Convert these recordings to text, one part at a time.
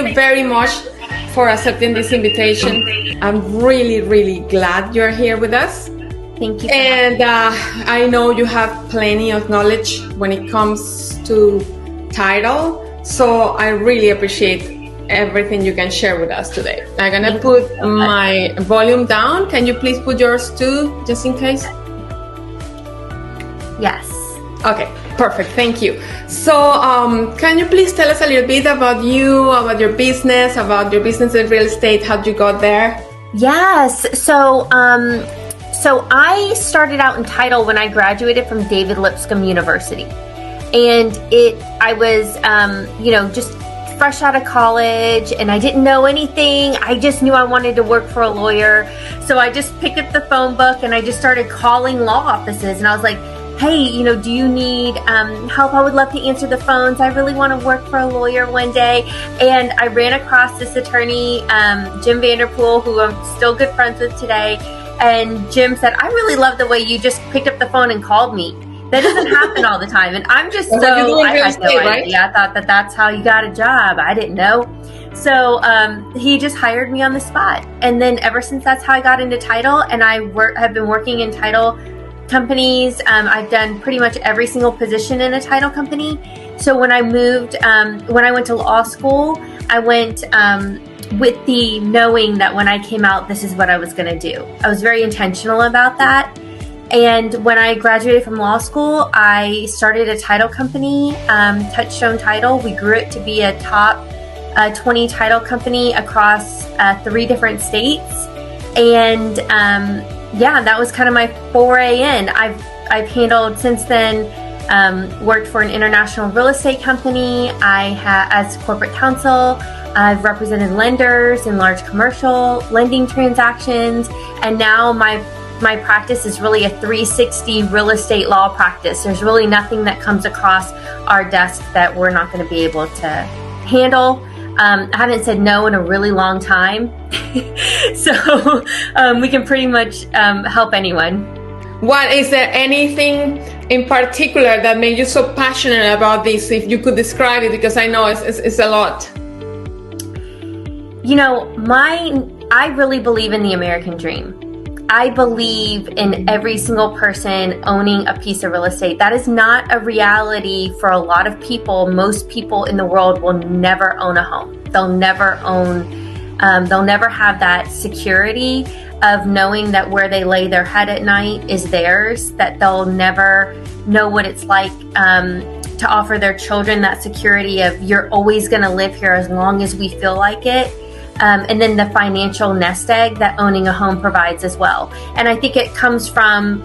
you very much for accepting this invitation. I'm really, really glad you're here with us. Thank you. And I know you have plenty of knowledge when it comes to title, so I really appreciate everything you can share with us today. I'm gonna put my volume down. Can you please put yours too, just in case? Yes. Okay, perfect. Thank you. So, can you please tell us a little bit about you, about your business in real estate, how you got there? Yes. So I started out in title when I graduated from David Lipscomb University, and I was, just fresh out of college, and I didn't know anything. I just knew I wanted to work for a lawyer. So I just picked up the phone book and I just started calling law offices, and I was like, hey, do you need help? I would love to answer the phones. I really want to work for a lawyer one day. And I ran across this attorney, Jim Vanderpool, who I'm still good friends with today. And Jim said, I really love the way you just picked up the phone and called me. That doesn't happen all the time. And I'm just I had no idea. I thought that's how you got a job. I didn't know. So he just hired me on the spot. And then ever since, that's how I got into title. And I have been working in title companies. I've done pretty much every single position in a title company. So when I moved, when I went to law school, I went with the knowing that when I came out, this is what I was going to do. I was very intentional about that. And when I graduated from law school, I started a title company, Touchstone Title. We grew it to be a top 20 title company across 3 different states. And that was kind of my foray in. I've handled since then, worked for an international real estate company. As corporate counsel, I've represented lenders in large commercial lending transactions. And now my practice is really a 360 real estate law practice. There's really nothing that comes across our desk that we're not going to be able to handle. I haven't said no in a really long time. So we can pretty much help anyone. Is there anything in particular that made you so passionate about this? If you could describe it, because I know it's a lot. I really believe in the American dream. I believe in every single person owning a piece of real estate. That is not a reality for a lot of people. Most people in the world will never own a home. They'll never have that security of knowing that where they lay their head at night is theirs, that they'll never know what it's like to offer their children that security of you're always going to live here as long as we feel like it. And then the financial nest egg that owning a home provides as well. And I think it comes from,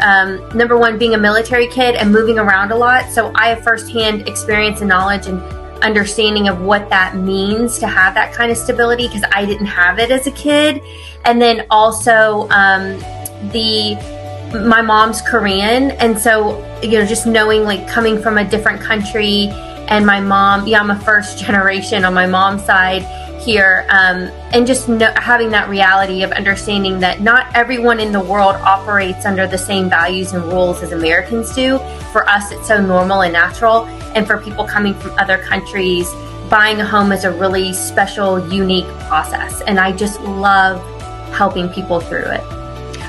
number one, being a military kid and moving around a lot. So I have firsthand experience and knowledge and understanding of what that means to have that kind of stability, because I didn't have it as a kid. And then also my mom's Korean. And so, just knowing, like, coming from a different country, and my mom, I'm a first generation on my mom's side here, and just having that reality of understanding that not everyone in the world operates under the same values and rules as Americans do. For us, it's so normal and natural, and for people coming from other countries, buying a home is a really special, unique process, and I just love helping people through it.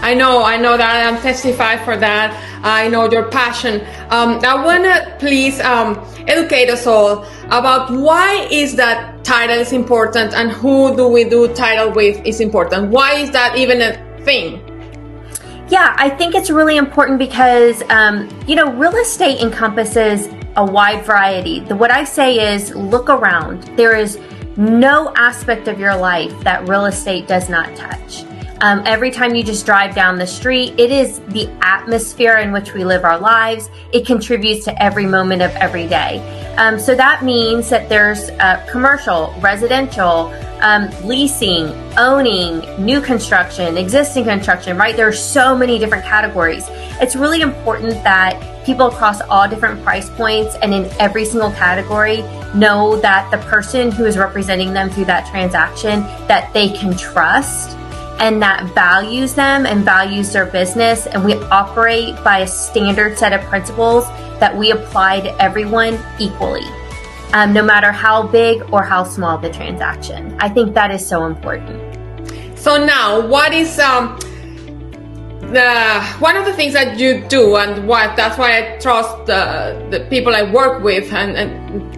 I know that. I'm testifying for that. I know your passion. I want to please educate us all about why is that title is important, and who do we do title with is important. Why is that even a thing? Yeah, I think it's really important because, real estate encompasses a wide variety. What I say is look around. There is no aspect of your life that real estate does not touch. Every time you just drive down the street, it is the atmosphere in which we live our lives. It contributes to every moment of every day. So that means that there's commercial, residential, leasing, owning, new construction, existing construction, right? There are so many different categories. It's really important that people across all different price points and in every single category know that the person who is representing them through that transaction, that they can trust, and that values them and values their business. And we operate by a standard set of principles that we apply to everyone equally. no matter how big or how small the transaction. I think that is so important. So now, what is one of the things that you do, and that's why I trust the people I work with and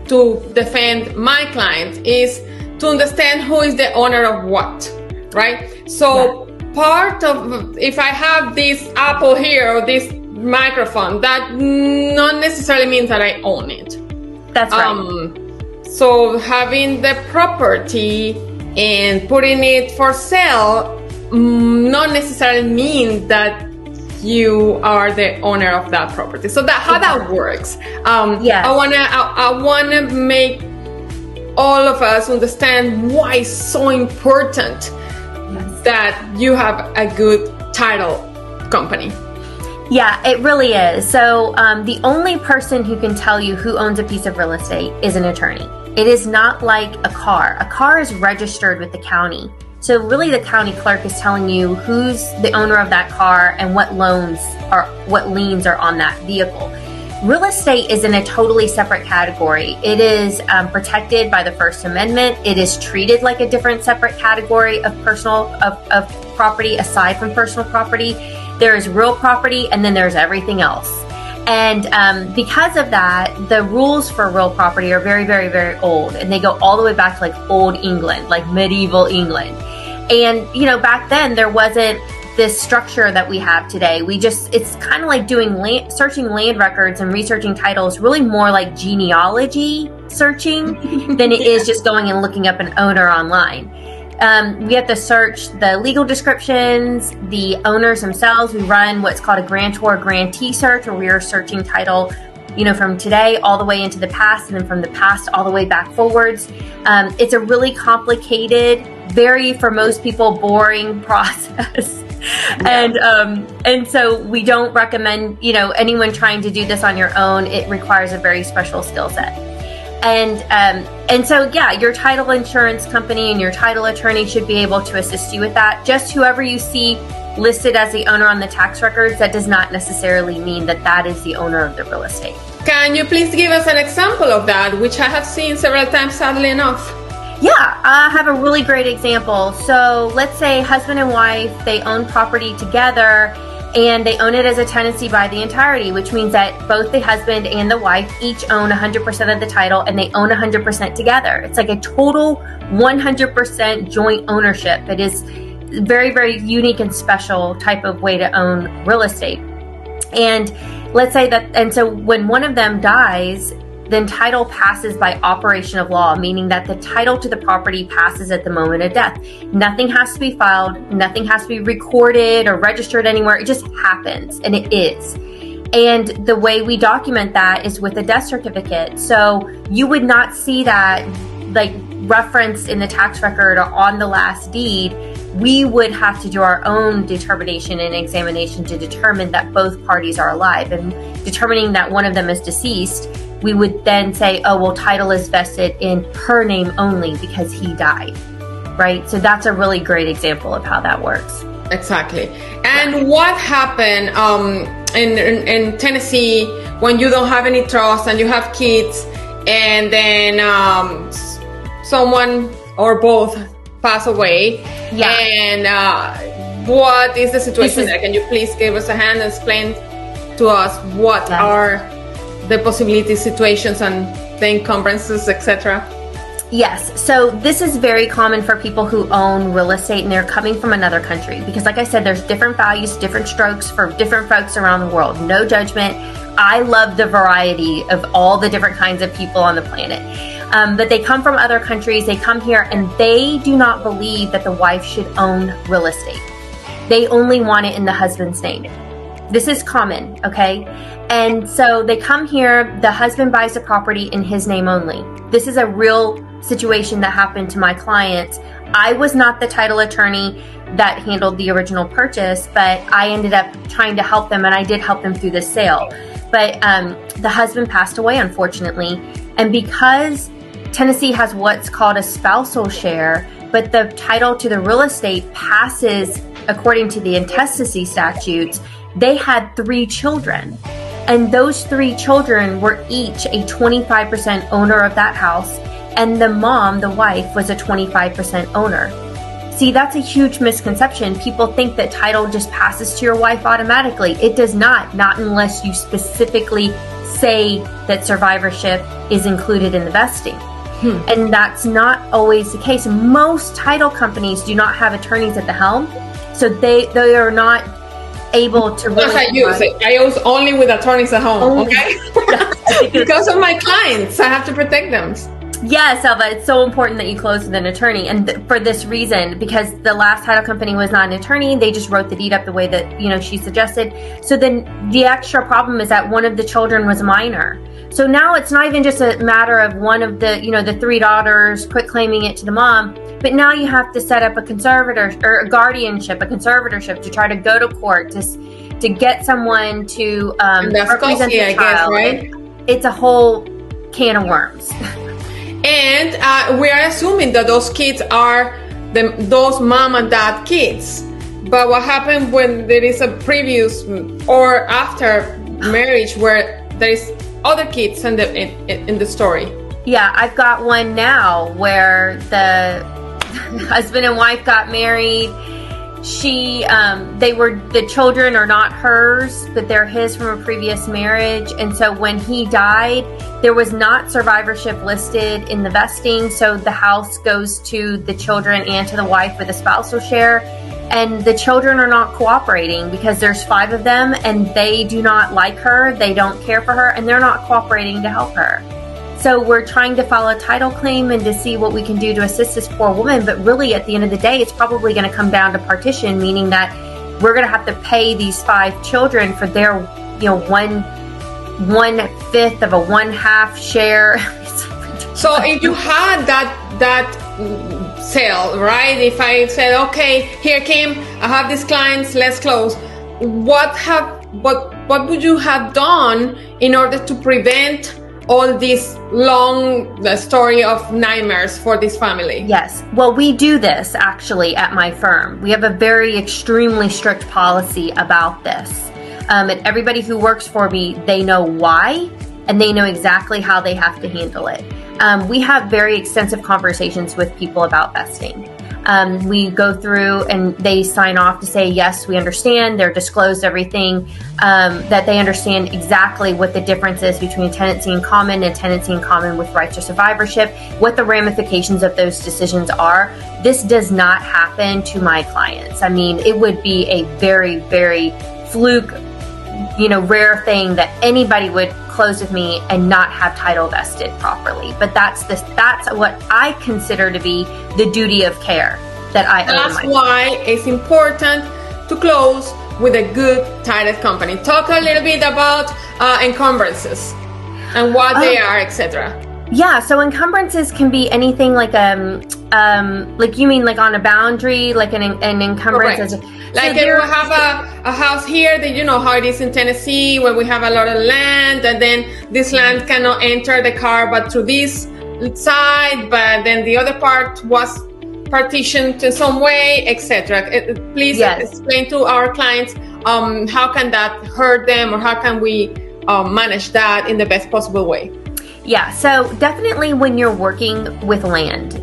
to defend my clients, is to understand who is the owner of what, right? So part of, if I have this Apple here or this microphone, that not necessarily means that I own it. That's right. So having the property and putting it for sale not necessarily mean that you are the owner of that property. So that how that works. I wanna make all of us understand why it's so important that you have a good title company. Yeah, it really is. So the only person who can tell you who owns a piece of real estate is an attorney. It is not like a car. A car is registered with the county. So really the county clerk is telling you who's the owner of that car and what liens are on that vehicle. Real estate is in a totally separate category. It is protected by the First Amendment. It is treated like a different separate category of property aside from personal property. There is real property, and then there's everything else. And because of that, the rules for real property are very, very, very old, and they go all the way back to like old England, like medieval England. And back then there wasn't this structure that we have today. It's kind of like doing searching land records and researching titles, really more like genealogy searching than it is just going and looking up an owner online. We have to search the legal descriptions, the owners themselves. We run what's called a grantor-grantee search, where we are searching title, from today all the way into the past, and then from the past all the way back forwards. It's a really complicated, for most people, boring process. And so we don't recommend, anyone trying to do this on your own. It requires a very special skill set. And so, your title insurance company and your title attorney should be able to assist you with that. Just whoever you see listed as the owner on the tax records, that does not necessarily mean that that is the owner of the real estate. Can you please give us an example of that, which I have seen several times, sadly enough? Yeah, I have a really great example. So let's say husband and wife, they own property together, and they own it as a tenancy by the entirety, which means that both the husband and the wife each own 100% of the title, and they own 100% together. It's like a total 100% joint ownership. It is very, very unique and special type of way to own real estate. And let's say that, and so when one of them dies, then title passes by operation of law, meaning that the title to the property passes at the moment of death. Nothing has to be filed, nothing has to be recorded or registered anywhere. It just happens, and it is. And the way we document that is with a death certificate. So you would not see that like referenced in the tax record or on the last deed. We would have to do our own determination and examination to determine that both parties are alive. And determining that one of them is deceased, we would then say, oh, well, title is vested in her name only because he died, right? So that's a really great example of how that works. Exactly. And what happened in Tennessee when you don't have any trust and you have kids, and then someone or both pass away? Yeah. And what is the situation there? Can you please give us a hand and explain to us what are the possibility situations and the encumbrances, etc.? Yes. So this is very common for people who own real estate and they're coming from another country, because like I said, there's different values, different strokes for different folks around the world. No judgment. I love the variety of all the different kinds of people on the planet. But they come from other countries, they come here, and they do not believe that the wife should own real estate. They only want it in the husband's name. This is common, okay? And so they come here, the husband buys the property in his name only. This is a real situation that happened to my clients. I was not the title attorney that handled the original purchase, but I ended up trying to help them, and I did help them through the sale. But the husband passed away, unfortunately. And because Tennessee has what's called a spousal share, but the title to the real estate passes according to the intestacy statutes, they had 3 children. And those 3 children were each a 25% owner of that house. And the mom, the wife, was a 25% owner. See, that's a huge misconception. People think that title just passes to your wife automatically. It does not unless you specifically say that survivorship is included in the vesting. And that's not always the case. Most title companies do not have attorneys at the helm, so they are not able to really... I use only with attorneys at home, okay? Because of my clients, I have to protect them. Yeah, Selva, it's so important that you close with an attorney, and for this reason, because the last title company was not an attorney, they just wrote the deed up the way that she suggested. So then the extra problem is that one of the children was a minor. So now it's not even just a matter of one of the the 3 daughters quit claiming it to the mom, but now you have to set up a conservator or a guardianship, a conservatorship to try to go to court to get someone to represent the child. I guess, right? It's a whole can of worms. And we are assuming that those kids are those mom and dad kids. But what happened when there is a previous or after marriage where there is other kids in the story? Yeah, I've got one now where the husband and wife got married. The children are not hers, but they're his from a previous marriage. And so when he died, there was not survivorship listed in the vesting. So the house goes to the children and to the wife with a spousal share. And the children are not cooperating because there's 5 of them and they do not like her. They don't care for her and they're not cooperating to help her. So we're trying to file a title claim and to see what we can do to assist this poor woman. But really, at the end of the day, it's probably going to come down to partition, meaning that we're going to have to pay these 5 children for their, 1/5 of a 1/2 share. So if you had that sale, right? If I said, okay, here Kim, I have these clients, let's close. What would you have done in order to prevent all this long story of nightmares for this family? Yes. Well, we do this actually at my firm. We have a very extremely strict policy about this. And everybody who works for me, they know why, and they know exactly how they have to handle it. We have very extensive conversations with people about vesting. We go through and they sign off to say, yes, we understand. They're disclosed everything, that they understand exactly what the difference is between tenancy in common and tenancy in common with rights to survivorship, what the ramifications of those decisions are. This does not happen to my clients. I mean, it would be a very, very fluke, rare thing that anybody would close with me and not have title vested properly. But that's what I consider to be the duty of care that I owe. That's why it's important to close with a good title company. Talk a little bit about encumbrances and what they are, etc. Yeah, so encumbrances can be anything like you mean like on a boundary, like an encumbrance. Like if we have a house here that how it is in Tennessee where we have a lot of land and then this land cannot enter the car but through this side, but then the other part was partitioned in some way, etc. Please explain to our clients how can that hurt them or how can we manage that in the best possible way. Yeah, so definitely when you're working with land,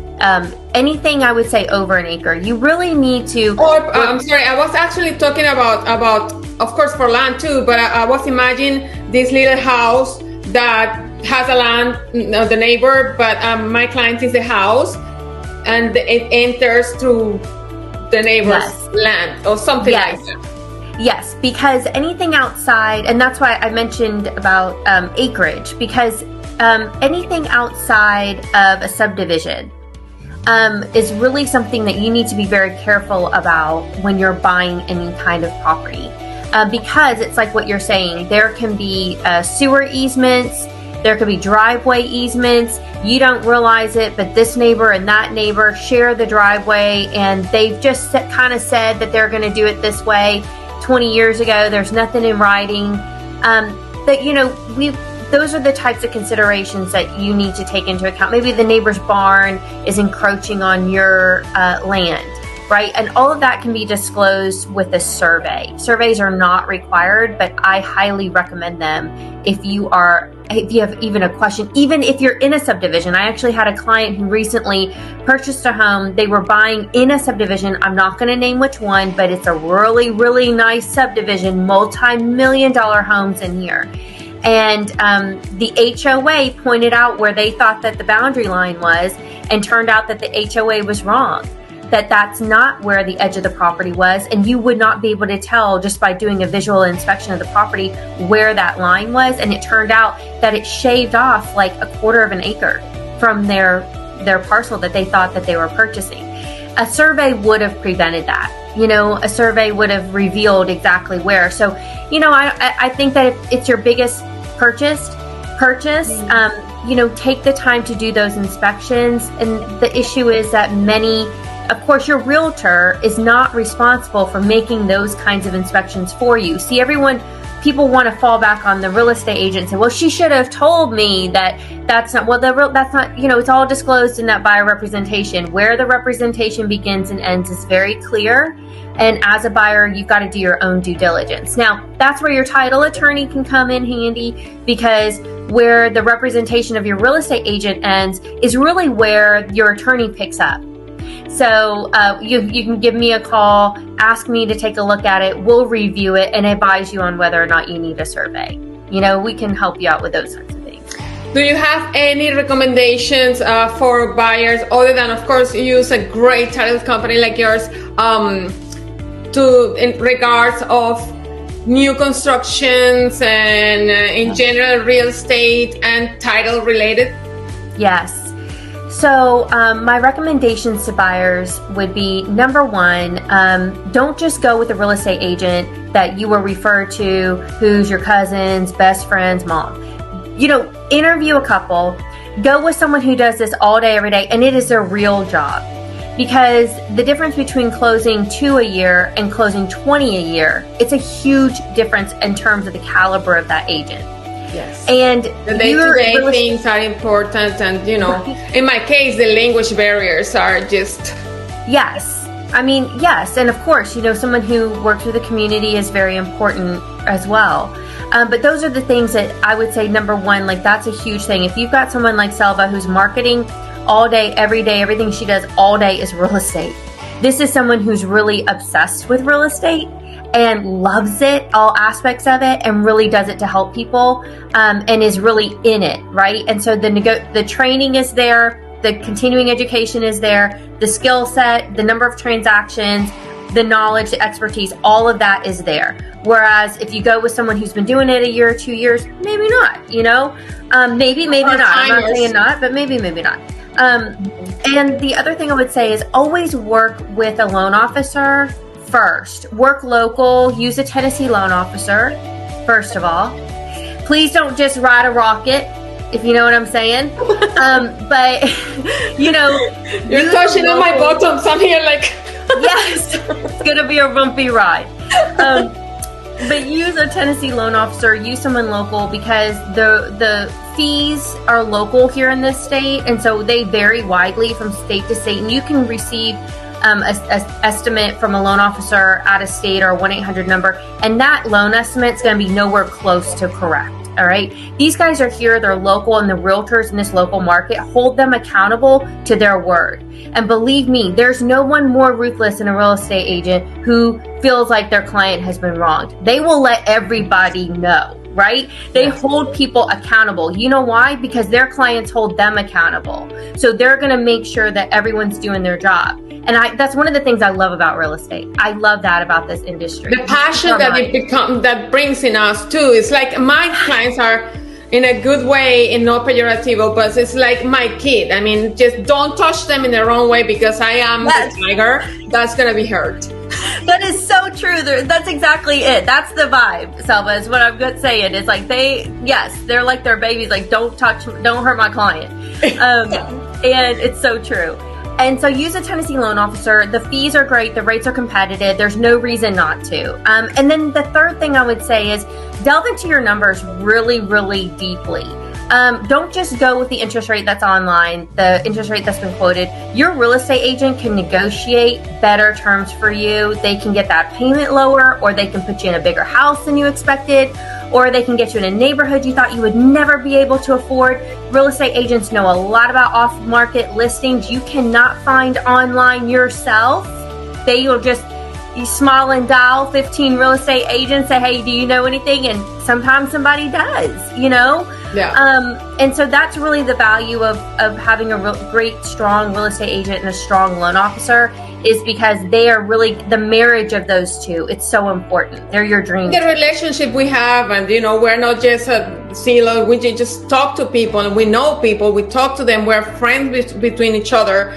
anything I would say over an acre, you really need to... I'm sorry, I was actually talking about of course for land too, but I was imagining this little house that has a land, the neighbor, but my client is the house and it enters through the neighbor's land or something like that. Yes, because anything outside, and that's why I mentioned about acreage, because anything outside of a subdivision is really something that you need to be very careful about when you're buying any kind of property. Because it's like what you're saying, there can be sewer easements, there could be driveway easements, you don't realize it, but this neighbor and that neighbor share the driveway and they've just kind of said that they're going to do it this way 20 years ago. There's nothing in writing. Those are the types of considerations that you need to take into account. Maybe the neighbor's barn is encroaching on your land. right? And all of that can be disclosed with a survey. Surveys are not required, but I highly recommend them if you have even a question, even if you're in a subdivision. I actually had a client who recently purchased a home. They were buying in a subdivision. I'm not going to name which one, but it's a really, really nice subdivision, multi-million-dollar homes in here. And the HOA pointed out where they thought that the boundary line was, and turned out that the HOA was wrong, that that's not where the edge of the property was, and you would not be able to tell just by doing a visual inspection of the property where that line was. And it turned out that it shaved off like 1/4 of an acre from their parcel that they thought that they were purchasing. A survey would have prevented that. A survey would have revealed exactly where. So, I think that if it's your biggest purchase, take the time to do those inspections. And the issue is that of course, your realtor is not responsible for making those kinds of inspections for you. See, people want to fall back on the real estate agent and say, well, she should have told me that's not, it's all disclosed in that buyer representation. Where the representation begins and ends is very clear. And as a buyer, you've got to do your own due diligence. Now, that's where your title attorney can come in handy, because where the representation of your real estate agent ends is really where your attorney picks up. So you can give me a call, ask me to take a look at it. We'll review it and advise you on whether or not you need a survey. We can help you out with those kinds of things. Do you have any recommendations for buyers, other than, of course, use a great title company like yours, in regards of new constructions and in general real estate and title related? Yes. So my recommendations to buyers would be, number one, don't just go with a real estate agent that you were referred to, who's your cousin's best friend's mom. Interview a couple, go with someone who does this all day, every day, and it is their real job. Because the difference between closing 2 a year and closing 20 a year, it's a huge difference in terms of the caliber of that agent. Yes. And the day-to-day things are important, and in my case, the language barriers are just... Yes. Yes. And of course, someone who works with the community is very important as well. But those are the things that I would say, number one, that's a huge thing. If you've got someone like Selva who's marketing all day, every day, everything she does all day is real estate. This is someone who's really obsessed with real estate and loves it, all aspects of it, and really does it to help people, and is really in it, right? And so the training is there, the continuing education is there, the skill set, the number of transactions, the knowledge, the expertise, all of that is there. Whereas if you go with someone who's been doing it a year or 2 years, maybe not, maybe not. I'm not saying not, but maybe not. And the other thing I would say is always work with a loan officer first. Work local, use a Tennessee loan officer, first of all. Please don't just ride a rocket, if you know what I'm saying. But, You're touching on my bottoms. I'm here like... Yes, it's going to be a bumpy ride. But use a Tennessee loan officer, use someone local, because the fees are local here in this state, and so they vary widely from state to state, and you can receive an estimate from a loan officer out of state or a 1-800 number, and that loan estimate is going to be nowhere close to correct. All right. These guys are here. They're local, and the realtors in this local market hold them accountable to their word. And believe me, there's no one more ruthless than a real estate agent who feels like their client has been wronged. They will let everybody know, right? They hold people accountable. You know why? Because their clients hold them accountable. So they're going to make sure that everyone's doing their job. And that's one of the things I love about real estate. I love that about this industry. The passion that brings in us too. It's like my clients are, in a good way, in no pejorative, but it's like my kid. Just don't touch them in the wrong way, because I am the tiger that's going to be hurt. That is so true. That's exactly it. That's the vibe, Selva, is what I'm saying. It's like they're like their babies. Like, don't hurt my client. And it's so true. And so use a Tennessee loan officer. The fees are great. The rates are competitive. There's no reason not to. And then the third thing I would say is delve into your numbers really, really deeply. Don't just go with the interest rate that's online, the interest rate that's been quoted. Your real estate agent can negotiate better terms for you. They can get that payment lower, or they can put you in a bigger house than you expected, or they can get you in a neighborhood you thought you would never be able to afford. Real estate agents know a lot about off-market listings you cannot find online yourself. They will just smile and dial 15 real estate agents, say, hey, do you know anything? And sometimes somebody does, you know? Yeah. And so that's really the value of having a great, strong real estate agent and a strong loan officer, is because they are really the marriage of those two. It's so important. They're your dream. The relationship we have, and you know, we're not just CEOs. We just talk to people, and we know people. We talk to them. We're friends between each other.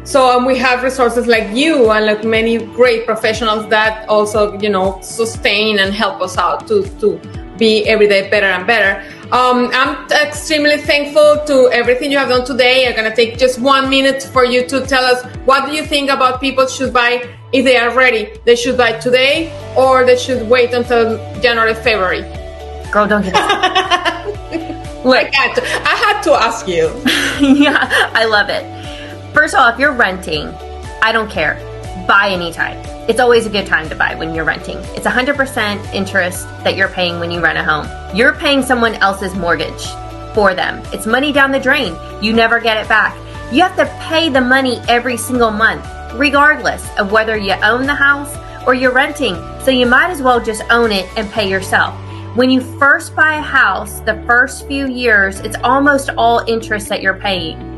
So we have resources like you and like many great professionals that also, you know, sustain and help us out to be every day better and better. I'm extremely thankful to everything you have done today. I'm gonna take just 1 minute for you to tell us, what do you think about people should buy if they are ready? They should buy today, or they should wait until January, February? Girl, don't get it. I had to ask you. Yeah, I love it. First of all, if you're renting, I don't care. Buy anytime. It's always a good time to buy when you're renting. It's 100% interest that you're paying when you rent a home. You're paying someone else's mortgage for them. It's money down the drain. You never get it back. You have to pay the money every single month, regardless of whether you own the house or you're renting. So you might as well just own it and pay yourself. When you first buy a house, the first few years, it's almost all interest that you're paying.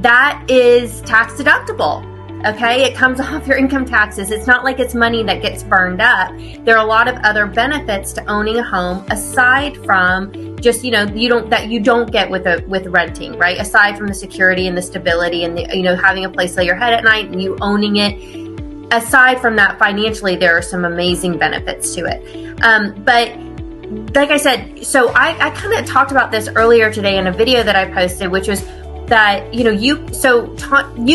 That is tax deductible. Okay, it comes off your income taxes. It's not like it's money that gets burned up. There are a lot of other benefits to owning a home aside from just, you know, you don't get with renting, right? Aside from the security and the stability and the, you know, having a place to lay your head at night and you owning it. Aside from that, financially, there are some amazing benefits to it. But like I said, so I kind of talked about this earlier today in a video that I posted, which was that, you know, you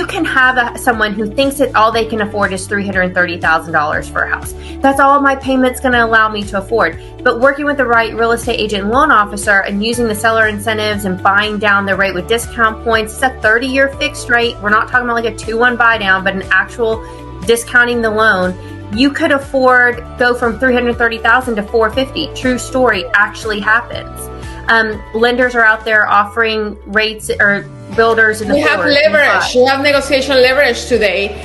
can have someone who thinks that all they can afford is $330,000 for a house. That's all my payment's going to allow me to afford. But working with the right real estate agent and loan officer and using the seller incentives and buying down the rate with discount points, it's a 30-year fixed rate. We're not talking about like a 2-1 buy down, but an actual discounting the loan. You could afford go from $330,000 to $450,000. True story, actually happens. Lenders are out there offering rates, or builders in the have leverage. You have negotiation leverage today.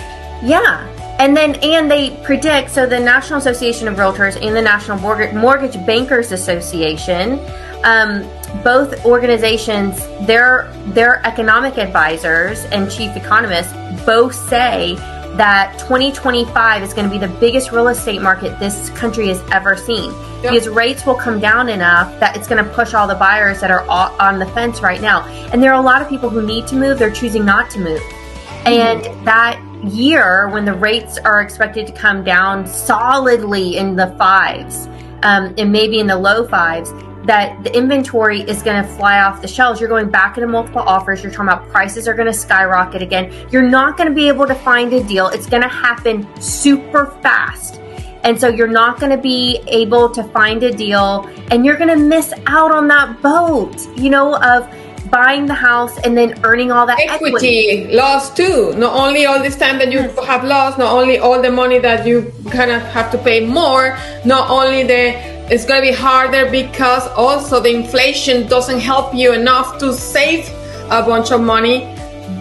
Yeah. And they predict, so the National Association of Realtors and the National Mortgage Bankers Association, both organizations, their economic advisors and chief economists both say that 2025 is going to be the biggest real estate market this country has ever seen. Yep. Because rates will come down enough that it's going to push all the buyers that are on the fence right now. And there are a lot of people who need to move, they're choosing not to move. And that year, when the rates are expected to come down solidly in the 5s, and maybe in the low 5s, that the inventory is going to fly off the shelves. You're going back into multiple offers. You're talking about prices are going to skyrocket again. You're not going to be able to find a deal. It's going to happen super fast. And so you're not going to be able to find a deal, and you're going to miss out on that boat, you know, of buying the house and then earning all that equity. Lost too. Not only all this time that you have lost, not only all the money that you kind of have to pay more, not only it's going to be harder because also the inflation doesn't help you enough to save a bunch of money,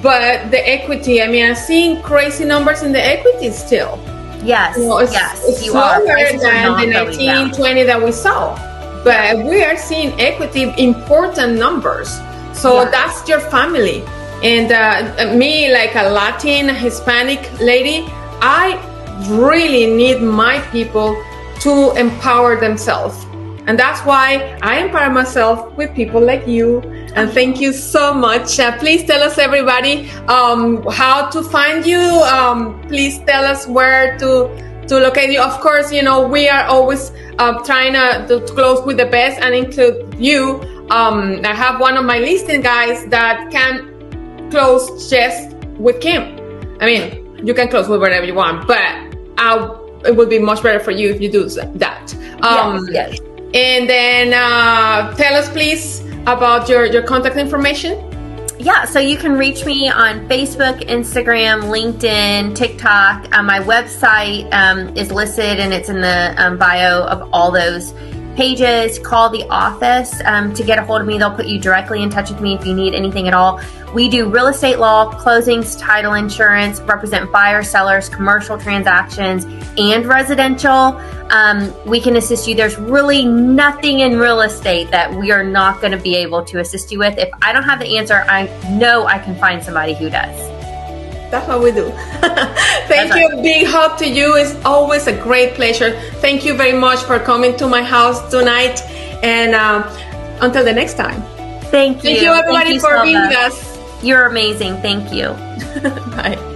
but the equity, I mean, I'm seeing crazy numbers in the equity still. Yes, it's slower than the 19, 20 that we saw, but we are seeing equity, important numbers. So that's your family. And me, like a Latin, Hispanic lady, I really need my people to empower themselves. And that's why I empower myself with people like you. And thank you so much. Please tell us, everybody, how to find you. Please tell us where to locate you. Of course, you know, we are always trying to close with the best and include you. I have one of my listing guys that can close just with Kim. I mean, you can close with whatever you want, but it would be much better for you if you do that. Yes. And then tell us, please, about your contact information? Yeah, so you can reach me on Facebook, Instagram, LinkedIn, TikTok. My website is listed and it's in the bio of all those pages. Call the office to get a hold of me. They'll put you directly in touch with me if you need anything at all. We do real estate law, closings, title insurance, represent buyers, sellers, commercial transactions, and residential. We can assist you. There's really nothing in real estate that we are not going to be able to assist you with. If I don't have the answer, I know I can find somebody who does. That's what we do. Thank you. A big hug to you. It's always a great pleasure. Thank you very much for coming to my house tonight. And until the next time. Thank you. Thank you, everybody, for being with us. You're amazing. Thank you. Bye.